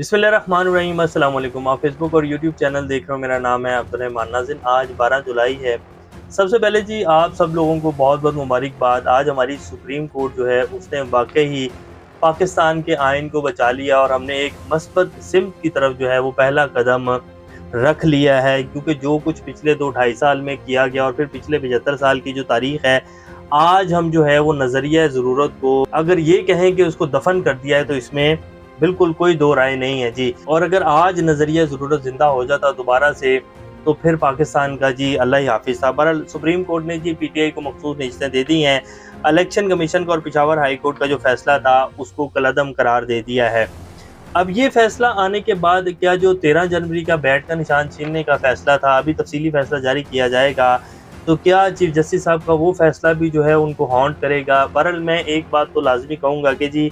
बिस्मिल्लाहिर्रहमानिर्रहीम अस्सलाम वालेकुम। आप फेसबुक और यूट्यूब चैनल देख रहे हो। मेरा नाम है अब्दुर्रहमान नाज़िम। आज 12 जुलाई है। सबसे पहले जी आप सब लोगों को बहुत बहुत मुबारकबाद। आज हमारी सुप्रीम कोर्ट जो है उसने वाकई ही पाकिस्तान के आइन को बचा लिया और हमने एक मस्बत सिमत की तरफ जो है वो पहला कदम रख लिया है, क्योंकि जो कुछ पिछले 2-2.5 साल में किया गया और फिर पिछले 75 साल की जो तारीख है, आज हम जो है वो नज़रिया ज़रूरत को अगर ये कहें कि उसको दफन कर दिया है तो इसमें बिल्कुल कोई दो राय नहीं है जी। और अगर आज नज़रिया ज़रूरत ज़िंदा हो जाता दोबारा से तो फिर पाकिस्तान का जी अल्लाह ही हाफिज़ था। बहरहाल सुप्रीम कोर्ट ने जी पीटीआई को मखसूस नशिस्तें दे दी हैं। इलेक्शन कमीशन का और पेशावर हाई कोर्ट का जो फैसला था उसको कलअदम करार दे दिया है। अब ये फैसला आने के बाद क्या जो 13 जनवरी का बैट का निशान छीनने का फैसला था, अभी तफसीली फैसला जारी किया जाएगा, तो क्या चीफ जस्टिस साहब का वो फैसला भी जो है उनको हॉन्ट करेगा। बहरहाल मैं एक बात तो लाजमी कहूँगा कि जी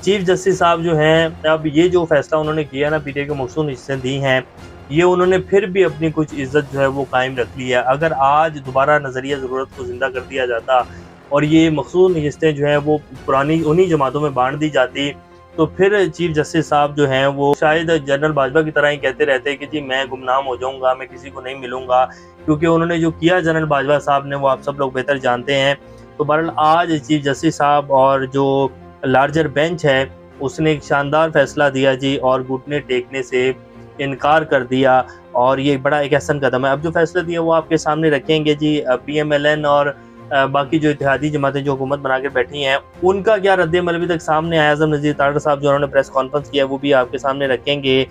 चीफ जस्टिस साहब जो हैं, अब ये जो फैसला उन्होंने किया ना, पीटीआई को मखसूस नशिस्तें दी हैं, ये उन्होंने फिर भी अपनी कुछ इज्जत जो है वो कायम रख ली है। अगर आज दोबारा नज़रिया ज़रूरत को ज़िंदा कर दिया जाता और ये मखसूस नशिस्तें जो हैं वो पुरानी उन्हीं जमातों में बांट दी जाती, तो फिर चीफ जस्टिस साहब जो हैं वो शायद जनरल बाजवा की तरह ही कहते रहते कि जी मैं गुमनाम हो जाऊंगा, मैं किसी को नहीं मिलूंगा, क्योंकि उन्होंने जो किया जनरल बाजवा साहब ने वो आप सब लोग बेहतर जानते हैं। तो बहरहाल आज चीफ जस्टिस साहब और जो लार्जर बेंच है उसने एक शानदार फैसला दिया जी और घुटने टेकने से इनकार कर दिया, और ये बड़ा एक अहसन कदम है। अब जो फैसला दिया वो आपके सामने रखेंगे जी। पीएमएलएन और बाकी जो इत्तेहादी जमातें जो हुकूमत बनाकर बैठी हैं उनका क्या रद्द-ए-अमल अभी तक सामने आया। आज़म नज़ीर तारड़ साहब जो उन्होंने प्रेस कॉन्फ्रेंस किया वो भी आपके सामने रखेंगे।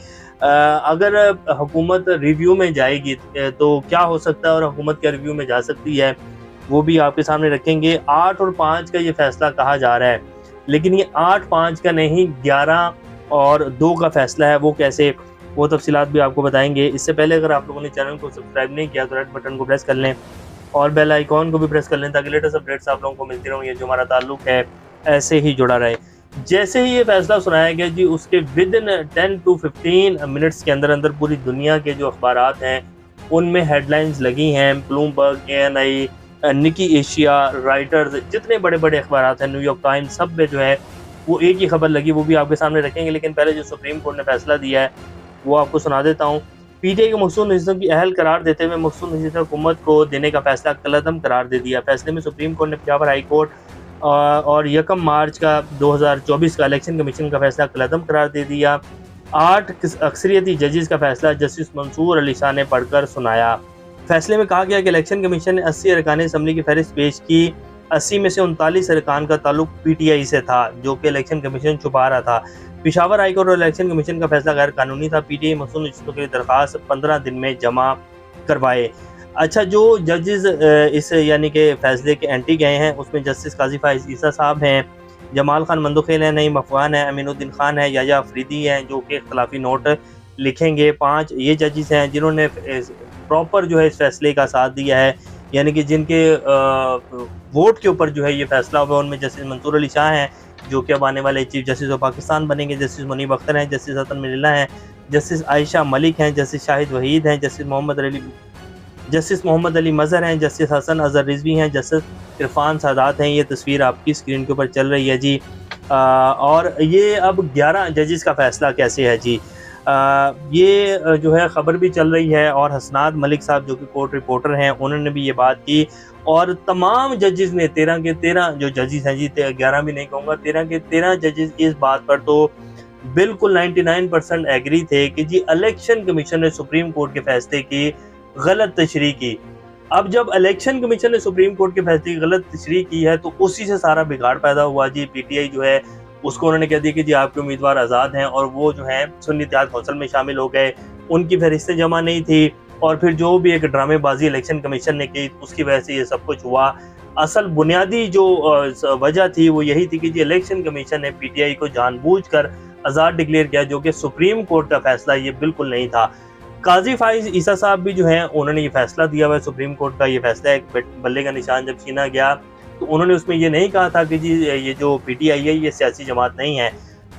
अगर हुकूमत रिव्यू में जाएगी तो क्या हो सकता है और हुकूमत क्या रिव्यू में जा सकती है, वो भी आपके सामने रखेंगे। 8 और 5 का ये फैसला कहा जा रहा है, लेकिन ये 8-5 का नहीं 11 और 2 का फैसला है। वो कैसे, वो तफसीलात भी आपको बताएंगे। इससे पहले अगर आप लोगों ने चैनल को सब्सक्राइब नहीं किया तो रेड बटन को प्रेस कर लें और बेल आइकॉन को भी प्रेस कर लें, ताकि लेटेस्ट अपडेट्स आप लोगों को मिलती रहें। ये जो हमारा ताल्लुक है ऐसे ही जुड़ा रहे। जैसे ही ये फैसला सुनाया गया जी, उसके विदिन 10 to 15 मिनट्स के अंदर अंदर पूरी दुनिया के जो अखबारात हैं उनमें हेडलाइंस लगी हैं। ब्लूमबर्ग, ANI, निकी एशिया, राइटर्स, जितने बड़े बड़े अखबारात हैं, न्यूयॉर्क टाइम्स, सब में जो है वो एक ही खबर लगी, वो भी आपके सामने रखेंगे। लेकिन पहले जो सुप्रीम कोर्ट ने फैसला दिया है वो आपको सुना देता हूँ। पीटीआई को मखसूस नशिस्तों की अहल करार देते हुए मखसूस नशिस्तें हुकूमत को देने का फैसला कलअदम करार दे दिया। फैसले में सुप्रीम कोर्ट ने पेशावर हाई कोर्ट और 1 मार्च का 2024 का इलेक्शन कमीशन का फैसला कलअदम करार दे दिया। 8 अक्सरियती जजेस का फैसला जस्टिस मंसूर अली शाह ने पढ़कर सुनाया। फैसले में कहा गया कि इलेक्शन कमीशन ने 80 अरकान असम्बली की फहरिस्त पेश की। 80 में से 39 अरकान का ताल्लुक पीटीआई से था, जो कि इलेक्शन कमीशन छुपा रहा था। पेशावर हाई कोर्ट और इलेक्शन कमीशन का फैसला गैर कानूनी था। पीटीआई मखसूस नशिस्तों के लिए दरख्वास्त 15 दिन में जमा करवाए। अच्छा, जो जजेस इस यानी कि फैसले के एंटी गए हैं उसमें जस्टिस काजी फाइज ईसा साहब हैं, जमाल खान मंदुखेल है, नईम अफगान है, अमीनुद्दीन खान है, याया अफरीदी हैं जो कि इख्तलाफी नोट लिखेंगे। 5 ये जजेस हैं जिन्होंने प्रॉपर जो है इस फैसले का साथ दिया है, यानी कि जिनके वोट के ऊपर जो है ये फैसला हुआ। उनमें जस्टिस मंसूर अली शाह हैं जो कि अब आने वाले चीफ जस्टिस ऑफ पाकिस्तान बनेंगे, जस्टिस मुनीब अख्तर हैं, जस्टिस हसन मिल्ला हैं, जस्टिस आयशा मलिक हैं, जस्टिस शाहिद वहीद हैं, जस्टिस मोहम्मद अली मज़हर हैं, जस्टिस हसन अजहर रिजवी हैं, जस्टिस इरफान सादात हैं। ये तस्वीर आपकी स्क्रीन के ऊपर चल रही है जी। और ये अब 11 जजेस का फैसला कैसे है जी। ये जो है ख़बर भी चल रही है और हसनात मलिक साहब जो कि कोर्ट रिपोर्टर हैं उन्होंने भी ये बात की, और तमाम जजेस ने 13 के 13 जो जजेस हैं जी, 11 भी नहीं कहूँगा, 13 के 13 जजेस इस बात पर तो बिल्कुल 99% एग्री थे कि जी इलेक्शन कमीशन ने सुप्रीम कोर्ट के फैसले की गलत तशरीह की। अब जब इलेक्शन कमीशन ने सुप्रीम कोर्ट के फैसले की गलत तशरीह की है तो उसी से सारा बिगाड़ पैदा हुआ जी। पीटीआई जो है उसको उन्होंने कह दिया कि जी आपके उम्मीदवार आज़ाद हैं, और वो जो है सुन्नी इत्तेहाद कौंसिल में शामिल हो गए, उनकी फहरिस्तें जमा नहीं थी, और फिर जो भी एक ड्रामेबाजी इलेक्शन कमीशन ने की उसकी वजह से ये सब कुछ हुआ। असल बुनियादी जो वजह थी वो यही थी कि जी इलेक्शन कमीशन ने पीटीआई को जानबूझकर आज़ाद डिक्लेयर किया, जो कि सुप्रीम कोर्ट का फैसला ये बिल्कुल नहीं था। काजी फाइज ईसा साहब भी जो हैं उन्होंने ये फैसला दिया हुआ है। सुप्रीम कोर्ट का ये फैसला है, बल्ले का निशान जब छीना गया तो उन्होंने उसमें ये नहीं कहा था कि जी ये जो पीटीआई है ये सियासी जमात नहीं है।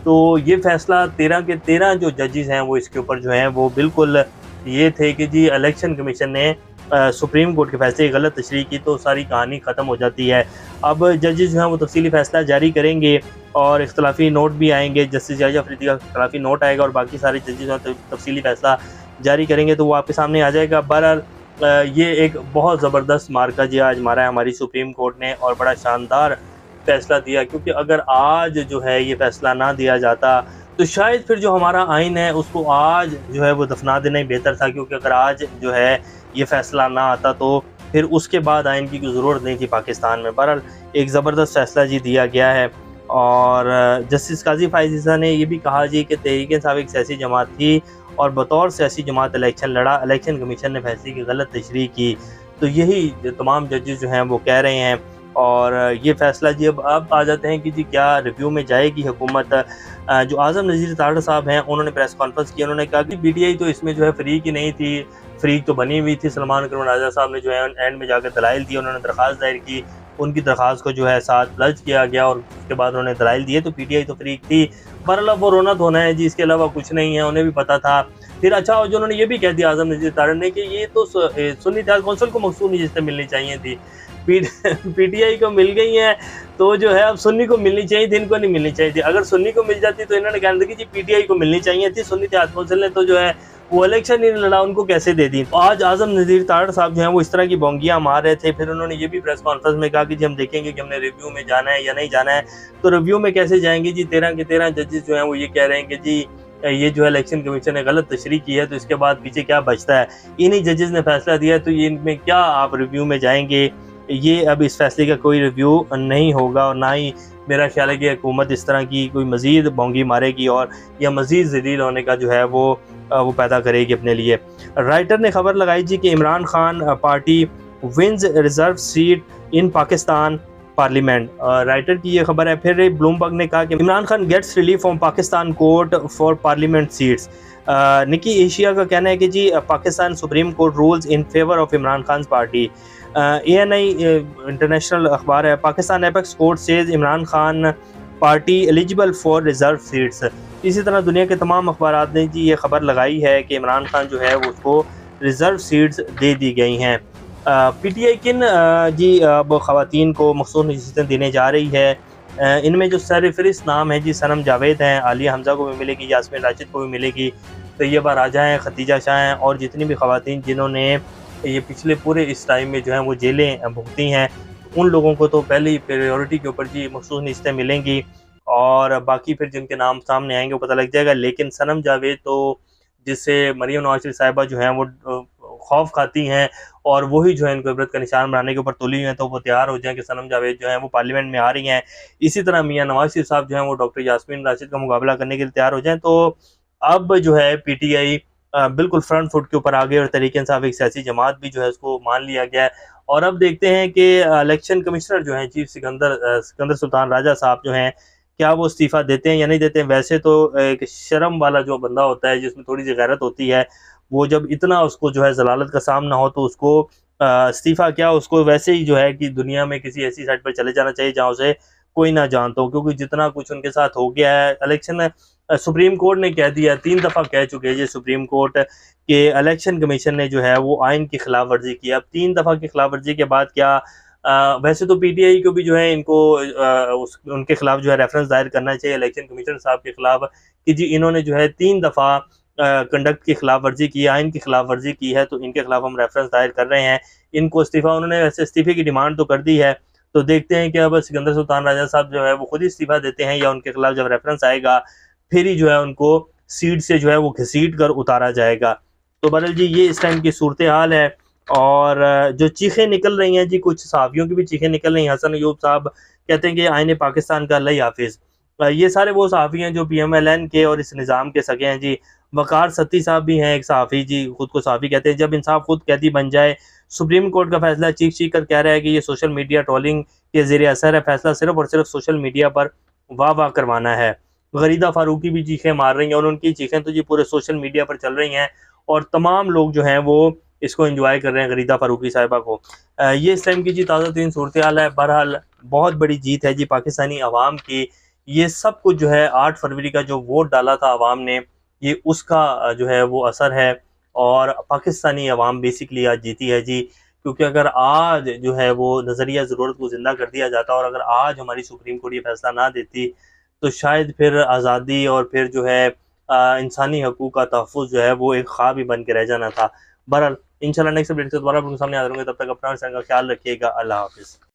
तो ये फैसला 13 के 13 जो जजेस हैं वो इसके ऊपर जो हैं वो बिल्कुल ये थे कि जी इलेक्शन कमीशन ने सुप्रीम कोर्ट के फैसले की गलत तशरीह की तो सारी कहानी ख़त्म हो जाती है। अब जजेस जो हैं वो तफसीली फ़ैसला जारी करेंगे और इख्तलाफी नोट भी आएंगे, जस्टिस जायज अफरीदी का इख्तलाफी नोट आएगा और बाकी सारे जजेस जो हैं तफसीली फ़ैसला जारी करेंगे तो वो आपके सामने आ जाएगा। बहरहाल ये एक बहुत ज़बरदस्त मार्का जी आज मारा है हमारी सुप्रीम कोर्ट ने और बड़ा शानदार फ़ैसला दिया, क्योंकि अगर आज जो है ये फ़ैसला ना दिया जाता तो शायद फिर जो हमारा आइन है उसको आज जो है वो दफना देना ही बेहतर था, क्योंकि अगर आज जो है ये फ़ैसला ना आता तो फिर उसके बाद आइन की कोई ज़रूरत नहीं थी पाकिस्तान में। बहरहाल एक ज़बरदस्त फ़ैसला जी दिया गया है। और जस्टिस काजी फ़ाइज़ ईसा ने ये भी कहा जी कि तहरीक-ए-इंसाफ़ एक सियासी जमात थी और बतौर सियासी जमात इलेक्शन लड़ा, इलेक्शन कमीशन ने फैसले की गलत तशरीह की। तो यही तमाम जजेस जो हैं वो कह रहे हैं और ये फ़ैसला जी अब आ जाते हैं कि जी क्या रिव्यू में जाएगी हुकूमत। जो आज़म नज़ीर तारड़ साहब हैं उन्होंने प्रेस कॉन्फ्रेंस की, उन्होंने कहा कि पीटीआई तो इसमें जो है फ़रीक ही नहीं थी, फ़रीक तो बनी हुई थी। सलमान करीम राजा साहब ने जो है एंड में जाकर दलाइल दिए, उन्होंने दरख्वास्त दायर की, उनकी दरख्वास्त को जो है साथ लज किया गया और उसके बाद उन्होंने दलाइल दिए, तो पीटीआई तो फ़रीक थी। बहरहाल वो रोना धोना है जी, इसके अलावा कुछ नहीं है, उन्हें भी पता था। फिर अच्छा जो उन्होंने ये भी कह दिया आज़म नज़ीर तारड़ ने कि ये तो सुन्नी इत्तेहाद कौंसिल को मखसूस नशिस्तें मिलनी चाहिए थी, पीटीआई को मिल गई हैं तो जो है अब सुन्नी को मिलनी चाहिए थी, इनको नहीं मिलनी चाहिए थी। अगर सुन्नी को मिल जाती तो इन्होंने कहना था कि जी पीटीआई को मिलनी चाहिए थी, सुन्नी इत्तेहाद कौंसिल ने तो जो है वो इलेक्शन ही नहीं लड़ा, उनको कैसे दे दी। आज आज़म नज़ीर तारड़ साहब जो हैं वो इस तरह की बोंगियां मार रहे थे। फिर उन्होंने ये भी प्रेस कॉन्फ्रेंस में कहा कि जी हम देखेंगे कि हमने रिव्यू में जाना है या नहीं जाना है। तो रिव्यू में कैसे जाएंगे जी, 13 के 13 जजेस जो हैं वो ये कह रहे हैं कि जी ये जो है इलेक्शन कमीशन ने गलत तशरीह की है, तो इसके बाद पीछे क्या बचता है। इन्हीं जजेस ने फैसला दिया तो ये इनमें क्या आप रिव्यू में जाएंगे। ये अब इस फैसले का कोई रिव्यू नहीं होगा और ना ही मेरा ख्याल है कि हुकूमत इस तरह की कोई मज़ीद बोंगी मारेगी और या मज़ीद ज़लील होने का जो है वो पैदा करेगी अपने लिए। राइटर ने खबर लगाई जी कि Imran Khan party wins reserve seat in Pakistan parliament. Reuters की ये खबर है। फिर ब्लूमबर्ग ने कहा कि Imran Khan gets relief from Pakistan court for parliament seats. Nikkei Asia का कहना है कि जी Pakistan supreme court rules in favour of Imran Khan party. ANI international अखबार है। Pakistan apex court says Imran Khan party eligible for reserve seats. इसी तरह दुनिया के तमाम अखबार ने जी ये खबर लगाई है कि इमरान खान जो है वो उसको रिजर्व सीट्स दे दी गई हैं। PTI किन जी अब ख़वातीन को मखसूस नशिस्तें देने जा रही है। इनमें जो सरफहरिस्त नाम है जी सनम जावेद हैं, आलिया हमज़ा को भी मिलेगी, यास्मीन राशिद को भी मिलेगी, तैयबा राजा हैं, खतीजा शाह हैं और जितनी भी ख़वातीन जिन्होंने ये पिछले पूरे इस टाइम में जो है वो जेलें भुगती हैं, उन लोगों को तो पहली प्रायोरिटी के ऊपर जी मखसूस नशिस्तें मिलेंगी और बाकी फिर जिनके नाम सामने आएंगे वो पता लग जाएगा। लेकिन सनम जावेद तो जिससे मरियम नवाज शरीफ साहिबा जो हैं वो खौफ खाती हैं और वही जो है इनको इबरत का निशान बनाने के ऊपर तुली हुई हैं, तो वो तैयार हो जाएं कि सनम जावेद जो है वो पार्लियामेंट में आ रही हैं। इसी तरह मियां नवाज शरीफ साहब जो हैं वो डॉक्टर यास्मीन राशिद का मुकाबला करने के लिए तैयार हो जाएं। तो अब जो है पीटीआई बिल्कुल फ्रंट फुट के ऊपर आ गए और तहरीक-ए-इंसाफ एक सियासी जमात भी जो है उसको मान लिया गया है। और अब देखते हैं कि इलेक्शन कमिश्नर जो हैं चीफ सिकंदर सुल्तान राजा साहब जो हैं, क्या वो इस्तीफ़ा देते हैं या नहीं देते हैं। वैसे तो एक शर्म वाला जो बंदा होता है जिसमें थोड़ी सी गैरत होती है, वो जब इतना उसको जो है ज़लालत का सामना हो तो उसको इस्तीफ़ा क्या, उसको वैसे ही जो है कि दुनिया में किसी ऐसी साइड पर चले जाना चाहिए जहाँ उसे कोई ना जानता हो, क्योंकि जितना कुछ उनके साथ हो गया है। इलेक्शन सुप्रीम कोर्ट ने कह दिया, 3 दफ़ा कह चुके हैं ये सुप्रीम कोर्ट कि इलेक्शन कमीशन ने जो है वो आइन की खिलाफ वर्जी की। अब 3 दफ़ा की खिलाफ वर्जी के बाद क्या वैसे तो पीटीआई को भी जो है इनको उनके खिलाफ जो है रेफरेंस दायर करना चाहिए इलेक्शन कमीशन साहब के खिलाफ कि जी इन्होंने जो है 3 दफ़ा कंडक्ट की खिलाफ वर्जी की, आइन की खिलाफ वर्जी की है, तो इनके खिलाफ हम रेफरेंस दायर कर रहे हैं, इनको इस्तीफ़ा। उन्होंने वैसे इस्तीफ़े की डिमांड तो कर दी है, तो देखते हैं कि अब सिकंदर सुल्तान राजा साहब जो है वो खुद ही इस्तीफ़ा देते हैं या उनके खिलाफ जब रेफरेंस आएगा फिर ही जो है उनको सीट से जो है वो घसीट कर उतारा जाएगा। तो बहरहाल जी ये इस टाइम की सूरत हाल है। और जो चीखें निकल रही हैं जी, कुछ सहाफ़ियों की भी चीखें निकल रही हैं। हसन अयूब साहब कहते हैं कि आईने पाकिस्तान का अल्लाह ही हाफिज़। ये सारे वो सहाफ़ी हैं जो PMLN के और इस निज़ाम के सगे हैं जी। वक़ार सत्ती साहब भी हैं एक सहाफ़ी जी, खुद को सहाफ़ी कहते हैं। जब इंसाफ खुद कैदी बन जाए, सुप्रीम कोर्ट का फैसला चीख कर कह रहा है कि ये सोशल मीडिया ट्रोलिंग के ज़ेरे असर है, फैसला सिर्फ़ और सिर्फ सोशल मीडिया पर वाह वाह करवाना है। गरीदा फ़ारूकी भी चीखें मार रही हैं और उनकी चीखें तो जी पूरे सोशल मीडिया पर चल रही हैं और तमाम लोग जो हैं वो इसको एंजॉय कर रहे हैं गरीदा फ़ारूकी साहिबा को। ये इस टाइम की जी ताज़ा तरीन सूरत हाल है। बहरहाल बहुत बड़ी जीत है जी पाकिस्तानी अवाम की। ये सब कुछ जो है 8 फरवरी का जो वोट डाला था अवाम ने, ये उसका जो है वो असर है। और पाकिस्तानी अवाम बेसिकली आज जीती है जी। क्योंकि अगर आज जो है वो नज़रिया ज़रूरत को ज़िंदा कर दिया जाता और अगर आज हमारी सुप्रीम कोर्ट ये फैसला ना देती तो शायद फिर आज़ादी और फिर जो है इंसानी हकूक़ का तहफ़्फ़ुज़ जो है वो एक ख्वाब ही बन के रह जाना था। बहरहाल इंशाल्लाह नेक्स्ट अपडेट से दोबारा आपके सामने हाज़िर होंगे, तब तक अपना और अपने का ख्याल रखिएगा। अल्लाह हाफ़िज़।